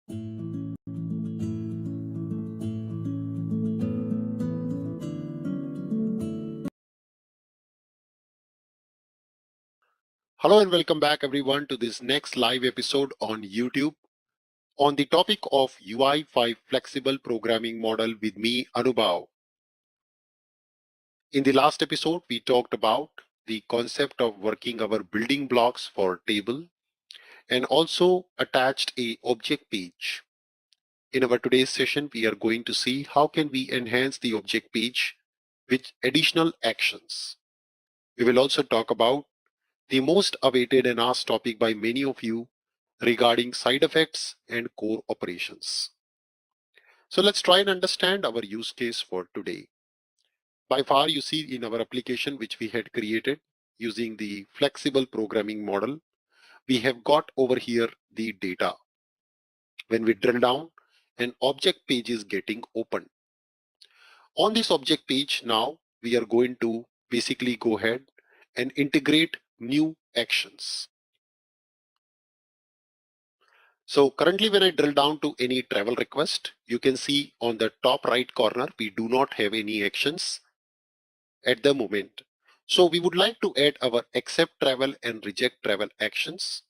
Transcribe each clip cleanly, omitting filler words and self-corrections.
Hello and welcome back everyone to this next live episode on YouTube on the topic of UI5 Flexible Programming Model with me, Anubhav. In the last episode, we talked about the concept of working our building blocks for table and also attached a object page. In our today's session, we are going to see how can we enhance the object page with additional actions. We will also talk about the most awaited and asked topic by many of you regarding side effects and core operations. So let's try and understand our use case for today. By far, you see in our application which we had created using the flexible programming model, we have got over here the data. When we drill down, an object page is getting opened. On this object page now, we are going to basically go ahead and integrate new actions. So currently when I drill down to any travel request, you can see on the top right corner, we do not have any actions at the moment. So we would like to add our accept travel and reject travel actions.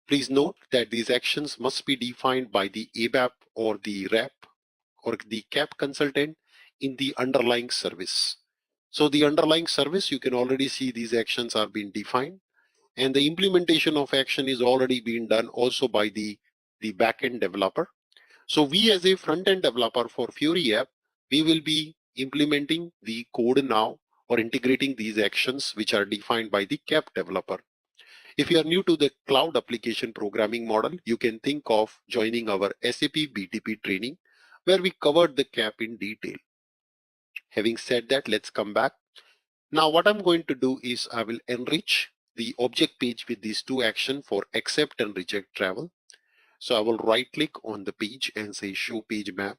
Please note that these actions must be defined by the ABAP or the RAP or the CAP consultant in the underlying service. So the underlying service, you can already see these actions are being defined, and the implementation of action is already being done also by the backend developer. So we as a front-end developer for Fury app, we will be implementing the code now or integrating these actions which are defined by the CAP developer. If you are new to the cloud application programming model, you can think of joining our SAP BTP training where we covered the CAP in detail. Having said that, let's come back. Now what I'm going to do is I will enrich the object page with these two actions for accept and reject travel. So I will right click on the page and say show page map.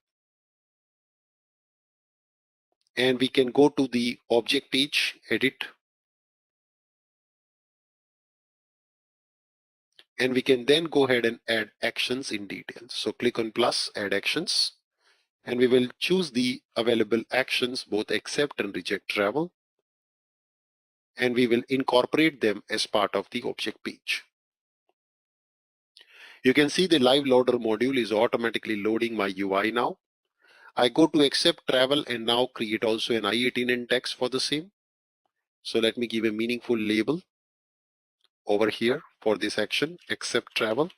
And we can go to the object page, edit. And we can then go ahead and add actions in detail. So click on plus, add actions. And we will choose the available actions, both accept and reject travel. And we will incorporate them as part of the object page. You can see the live loader module is automatically loading my UI now. I go to accept travel and now create also an I-18N text for the same. So let me give a meaningful label over here for this action, accept travel,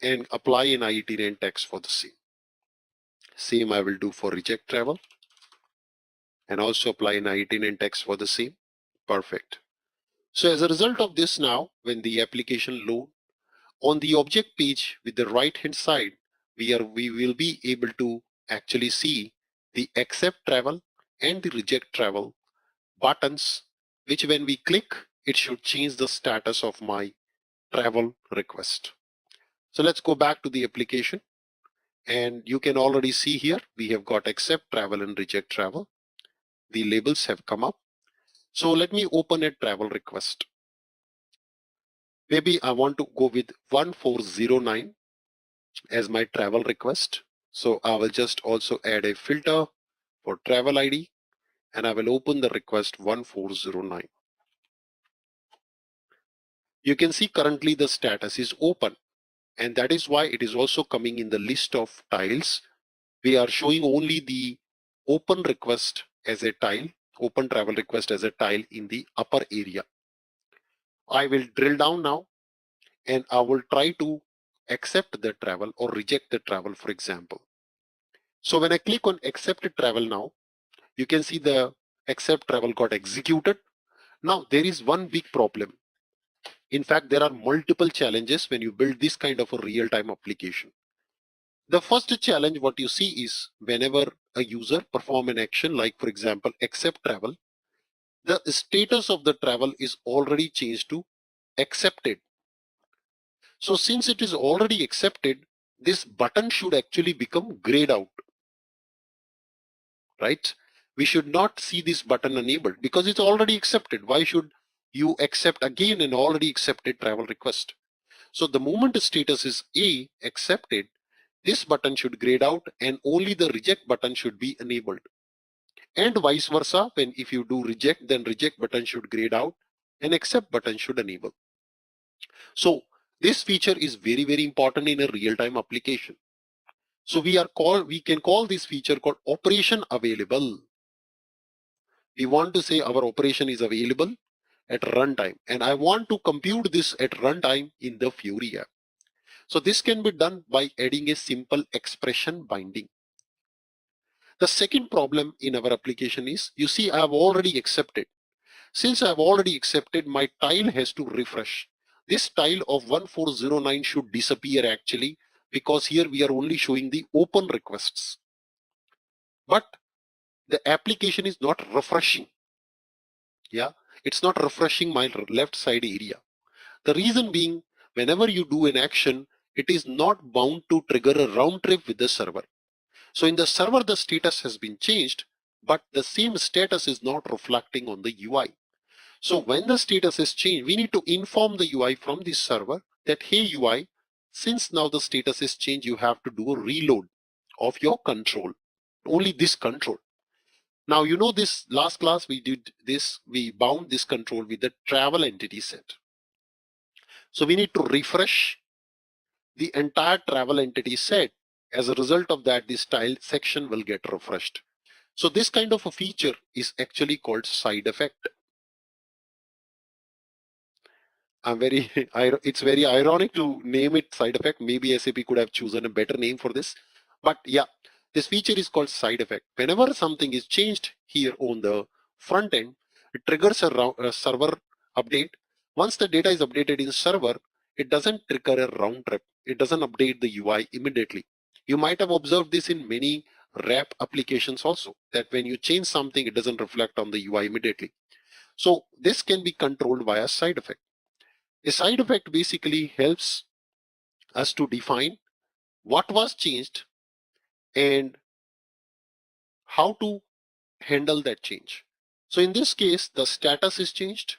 and apply an I-18N text for the same. Same I will do for reject travel and also apply an I-18N text for the same. Perfect. So as a result of this now, when the application load on the object page with the right hand side, we will be able to actually see the accept travel and the reject travel buttons, which when we click, it should change the status of my travel request. So let's go back to the application, and you can already see here we have got accept travel and reject travel. The labels have come up. So let me open a travel request. Maybe I want to go with 1409 as my travel request. So I will just also add a filter for travel ID and I will open the request 1409. You can see currently the status is open, and that is why it is also coming in the list of tiles. We are showing only the open request as a tile, open travel request as a tile in the upper area. I will drill down now and I will try to accept the travel or reject the travel, for example. So when I click on accept travel now, you can see the accept travel got executed. Now there is one big problem. In fact, there are multiple challenges when you build this kind of a real-time application. The first challenge what you see is whenever a user perform an action like for example accept travel, the status of the travel is already changed to accepted. So since it is already accepted, this button should actually become grayed out, right? We should not see this button enabled because it's already accepted. Why should you accept again an already accepted travel request? So the moment status is A, accepted, this button should grayed out and only the reject button should be enabled. And vice versa, when if you do reject, then reject button should grayed out and accept button should enable. So this feature is very, very important in a real-time application. So we can call this feature called operation available. We want to say our operation is available at runtime, and I want to compute this at runtime in the Fury app. So this can be done by adding a simple expression binding. The second problem in our application is, you see, I have already accepted. Since I have already accepted, my tile has to refresh. This tile of 1409 should disappear actually, because here we are only showing the open requests. But the application is not refreshing. Yeah, it's not refreshing my left side area. The reason being, whenever you do an action, it is not bound to trigger a round trip with the server. So in the server, the status has been changed, but the same status is not reflecting on the UI. So when the status is changed, we need to inform the UI from the server that, hey UI, since now the status is changed, you have to do a reload of your control, only this control. Now, you know, this last class we did this, we bound this control with the travel entity set. So we need to refresh the entire travel entity set. As a result of that, this style section will get refreshed. So this kind of a feature is actually called side effect. It's very ironic to name it side effect. Maybe SAP could have chosen a better name for this. But yeah, this feature is called side effect. Whenever something is changed here on the front end, it triggers a server update. Once the data is updated in server, it doesn't trigger a round trip. It doesn't update the UI immediately. You might have observed this in many RAP applications also, that when you change something, it doesn't reflect on the UI immediately. So this can be controlled via side effect. A side effect basically helps us to define what was changed and how to handle that change. So in this case, the status is changed.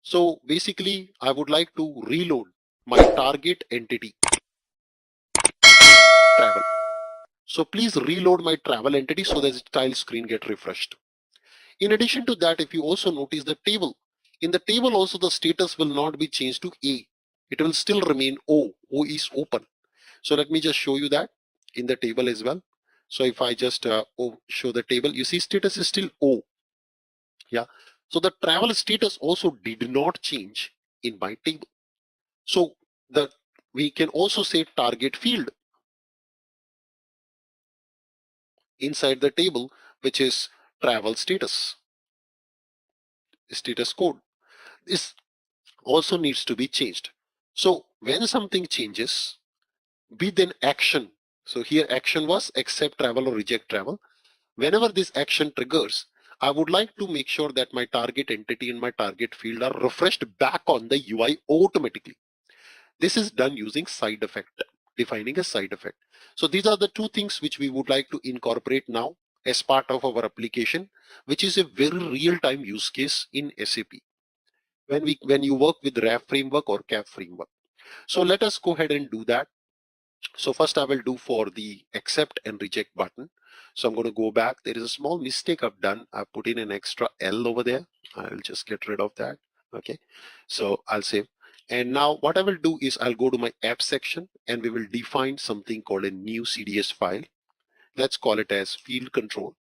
So basically, I would like to reload my target entity travel. So please reload my travel entity so that the tile screen get refreshed. In addition to that, if you also notice the table, in the table also the status will not be changed to A. It will still remain O. O is open. So let me just show you that in the table as well. So if I just show the table, you see status is still O. Yeah. So the travel status also did not change in my table. So we can also say target field inside the table, which is travel status code. This also needs to be changed. So when something changes, be then action. So here action was accept travel or reject travel. Whenever this action triggers, I would like to make sure that my target entity and my target field are refreshed back on the UI automatically. This is done using side effect, defining a side effect. So these are the two things which we would like to incorporate now as part of our application, which is a very real-time use case in SAP when you work with RAP framework or CAP framework. So let us go ahead and do that. So first I will do for the accept and reject button. So I'm going to go back. There is a small mistake I've done. I put in an extra L over there. I'll just get rid of that. Okay. So I'll save. And now what I will do is I'll go to my app section and we will define something called a new CDS file. Let's call it as field control.cds.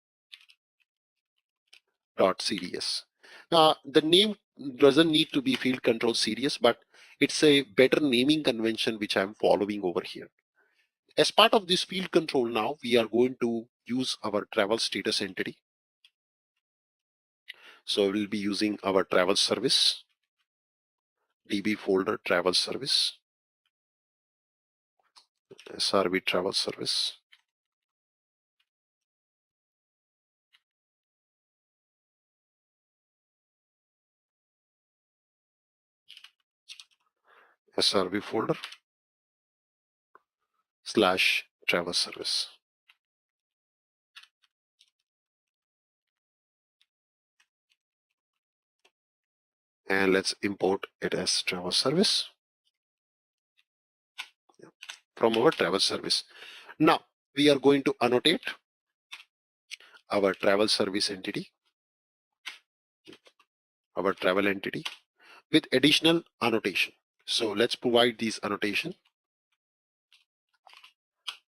Now the name doesn't need to be field control CDS, but it's a better naming convention which I'm following over here. As part of this field control now, we are going to use our travel status entity. So we'll be using our travel service, DB folder travel service, SRV travel service. SRV folder slash travel service. And let's import it as travel service. from our travel service. Now we are going to annotate our travel service entity, our travel entity with additional annotation. So let's provide these annotation.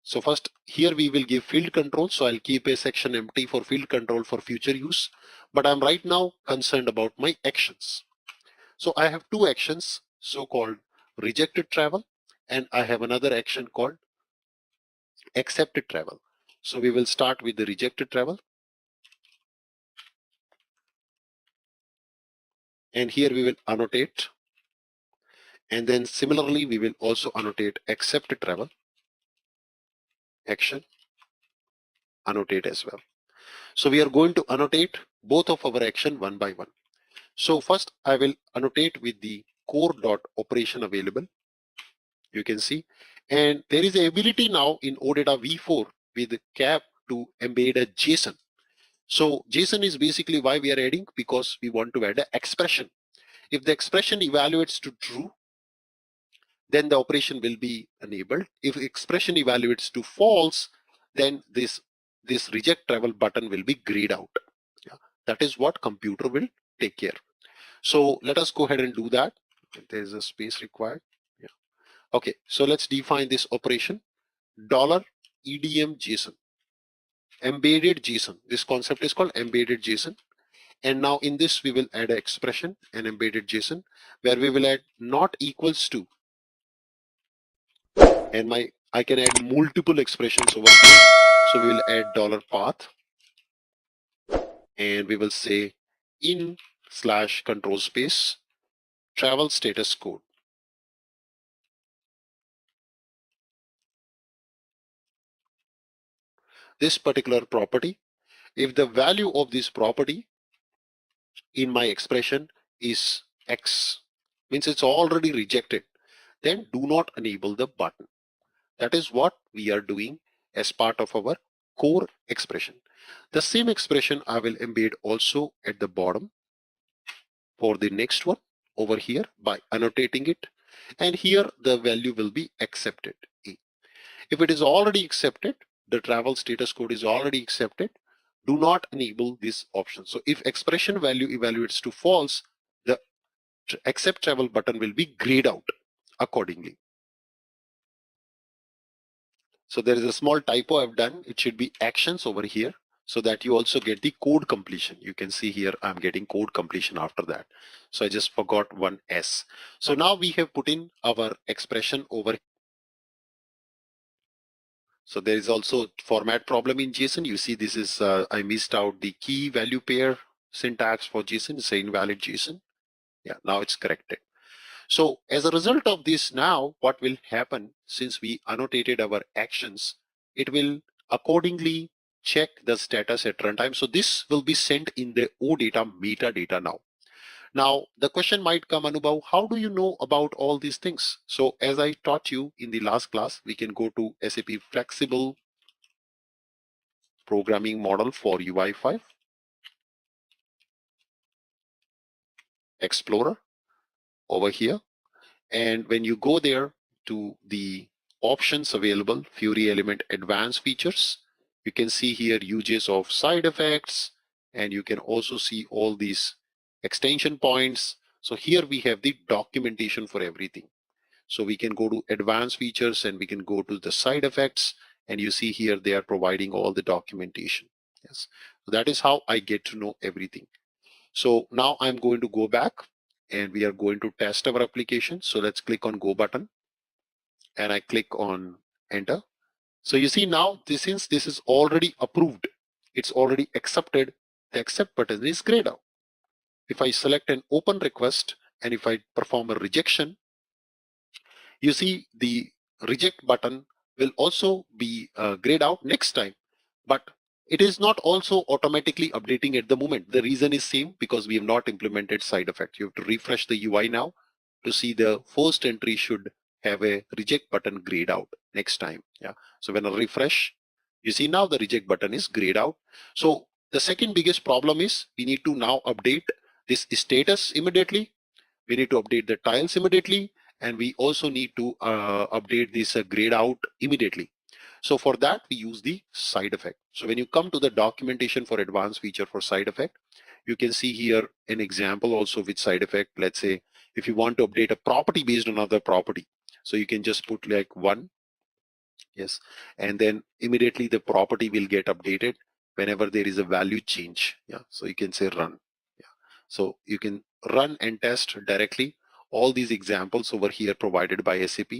So first here we will give field control. So I'll keep a section empty for field control for future use, but I'm right now concerned about my actions. So I have two actions, so-called rejected travel, and I have another action called accepted travel. So we will start with the rejected travel. And here we will annotate. And then similarly, we will also annotate accepted travel action, annotate as well. So we are going to annotate both of our action one by one. So first I will annotate with the core dot operation available. You can see, and there is a ability now in OData v4 with cap to embed a JSON. So JSON is basically why we are adding, because we want to add an expression. If the expression evaluates to true, then the operation will be enabled. If expression evaluates to false, then this reject travel button will be grayed out. Yeah, that is what computer will take care. So let us go ahead and do that. There is a space required. Yeah. Okay, so let's define this operation. $EDM JSON, embedded JSON. This concept is called embedded JSON. And now in this we will add an expression, an embedded JSON, where we will add not equals to, and I can add multiple expressions over here. So we will add $path, and we will say in slash control space travel status code. This particular property, if the value of this property in my expression is X, means it's already rejected, then do not enable the button. That is what we are doing as part of our core expression. The same expression I will embed also at the bottom for the next one over here by annotating it, and here the value will be accepted. If it is already accepted, the travel status code is already accepted, do not enable this option. So if expression value evaluates to false, the accept travel button will be grayed out accordingly. So there is a small typo I've done. It should be actions over here, so that you also get the code completion. You can see here I'm getting code completion after that. So I just forgot one S. So now we have put in our expression over. So there is also format problem in JSON. You see this is, I missed out the key value pair syntax for JSON. It's an invalid JSON. Yeah, now it's corrected. So as a result of this, now what will happen, since we annotated our actions, it will accordingly check the status at runtime. So this will be sent in the OData metadata now. Now the question might come, Anubhav, how do you know about all these things? So as I taught you in the last class, we can go to SAP Flexible Programming Model for UI5, Explorer over here. And when you go there to the options available, Fury Element Advanced Features, you can see here uses of side effects, and you can also see all these extension points. So here we have the documentation for everything. So we can go to advanced features and we can go to the side effects, and you see here they are providing all the documentation. Yes, so that is how I get to know everything. So now I'm going to go back and we are going to test our application. So let's click on go button and I click on enter. So you see now since this is already approved, it's already accepted, the accept button is grayed out. If I select an open request and if I perform a rejection, you see the reject button will also be grayed out next time, but it is not also automatically updating at the moment. The reason is same, because we have not implemented side effect. You have to refresh the UI now to see the first entry should have a reject button grayed out next time. Yeah. So when I refresh, you see now the reject button is grayed out. So the second biggest problem is we need to now update this status immediately. We need to update the tiles immediately, and we also need to update this grayed out immediately. So for that, we use the side effect. So when you come to the documentation for advanced feature for side effect, you can see here an example also with side effect. Let's say if you want to update a property based on another property, so you can just put like one, yes, and then immediately the property will get updated whenever there is a value change. Yeah, so you can say run. Yeah, so you can run and test directly. All these examples over here provided by SAP.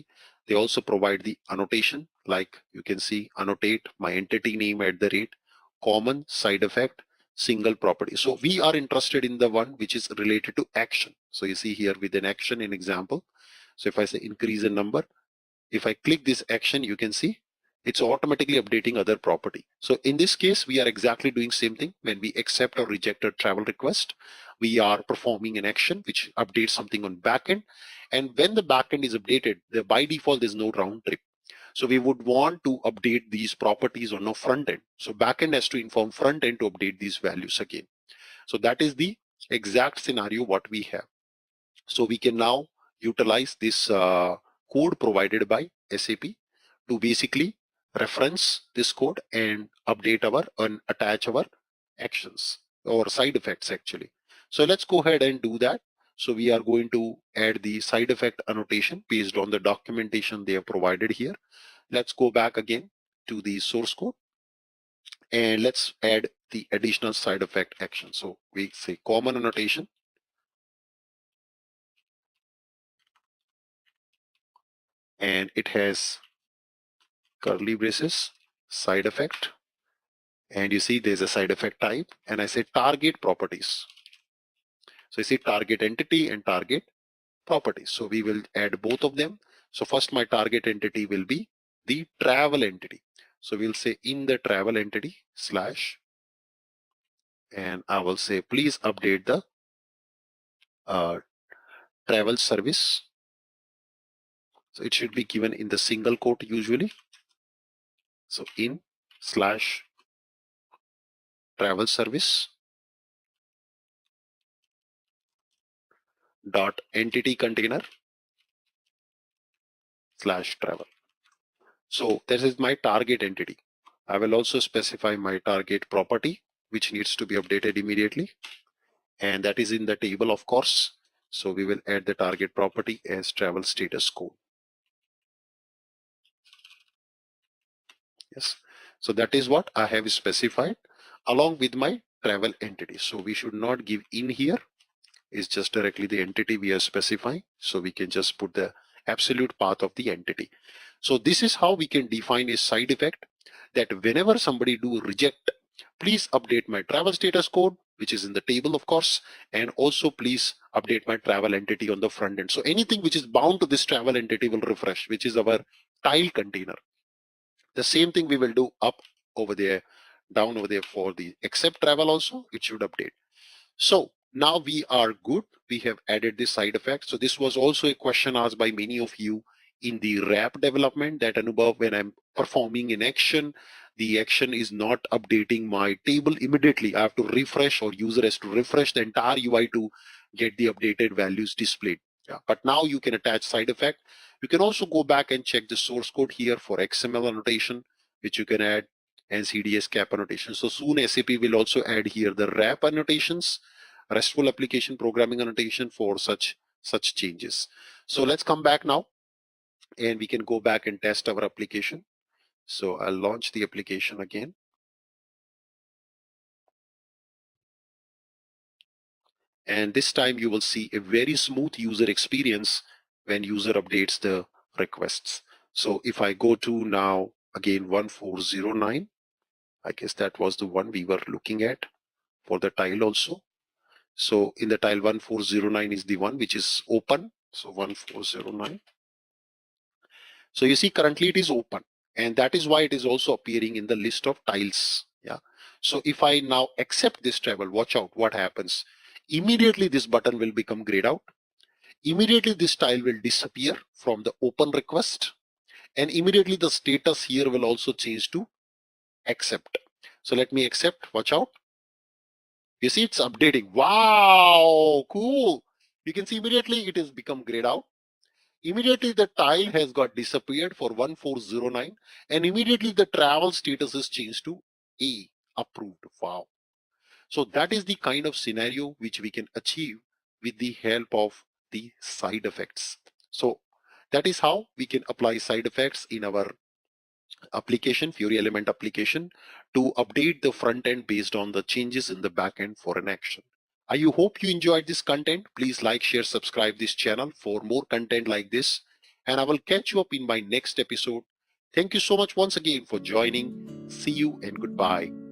They also provide the annotation, like you can see annotate my entity name at the rate, common side effect, single property. So we are interested in the one which is related to action. So you see here with an action in example. So if I say increase a number, if I click this action, you can see it's automatically updating other property. So in this case, we are exactly doing same thing. When we accept or reject a travel request, we are performing an action which updates something on backend. And when the backend is updated, by default, there's no round trip. So we would want to update these properties on a front end. So backend has to inform front end to update these values again. So that is the exact scenario what we have. So we can now utilize this code provided by SAP to basically reference this code and update our and attach our actions or side effects actually. So let's go ahead and do that. So we are going to add the side effect annotation based on the documentation they have provided here. Let's go back again to the source code and let's add the additional side effect action. So we say common annotation and it has curly braces, side effect, and you see there's a side effect type, and I say target properties. So you see target entity and target properties. So we will add both of them. So first my target entity will be the travel entity. So we'll say in the travel entity slash, and I will say please update the uh, travel service. So it should be given in the single quote usually. So in slash travel service dot entity container slash travel. So this is my target entity. I will also specify my target property, which needs to be updated immediately. And that is in the table, of course. So we will add the target property as travel status code. Yes. So that is what I have specified along with my travel entity. So we should not give in here. Is just directly the entity we are specifying. So we can just put the absolute path of the entity. So this is how we can define a side effect that whenever somebody do reject, please update my travel status code, which is in the table, of course, and also please update my travel entity on the front end. So anything which is bound to this travel entity will refresh, which is our tile container. The same thing we will do up over there, down over there for the accept travel also, it should update. So now we are good. We have added this side effect. So this was also a question asked by many of you in the wrap development that Anubhav, when I'm performing an action, the action is not updating my table immediately. I have to refresh or user has to refresh the entire UI to get the updated values displayed. Yeah. But now you can attach side effect. You can also go back and check the source code here for XML annotation, which you can add and CDS cap annotation. So soon SAP will also add here the wrap annotations, RESTful application programming annotation for such changes. So let's come back now and we can go back and test our application. So I'll launch the application again. And this time you will see a very smooth user experience when user updates the requests. So if I go to now again 1409, I guess that was the one we were looking at for the tile also. So in the tile 1409 is the one which is open. So 1409. So you see currently it is open and that is why it is also appearing in the list of tiles. Yeah. So if I now accept this travel, watch out what happens. Immediately this button will become grayed out. Immediately this tile will disappear from the open request and immediately the status here will also change to accept. So let me accept, watch out. You see it's updating. Wow, cool. You can see immediately it has become grayed out. Immediately the tile has got disappeared for 1409 and immediately the travel status is changed to A, approved. Wow. So that is the kind of scenario which we can achieve with the help of the side effects. So that is how we can apply side effects in our application, Fury Element application, to update the front end based on the changes in the back end for an action. I hope you enjoyed this content. Please like, share, subscribe this channel for more content like this. And I will catch you up in my next episode. Thank you so much once again for joining. See you and goodbye.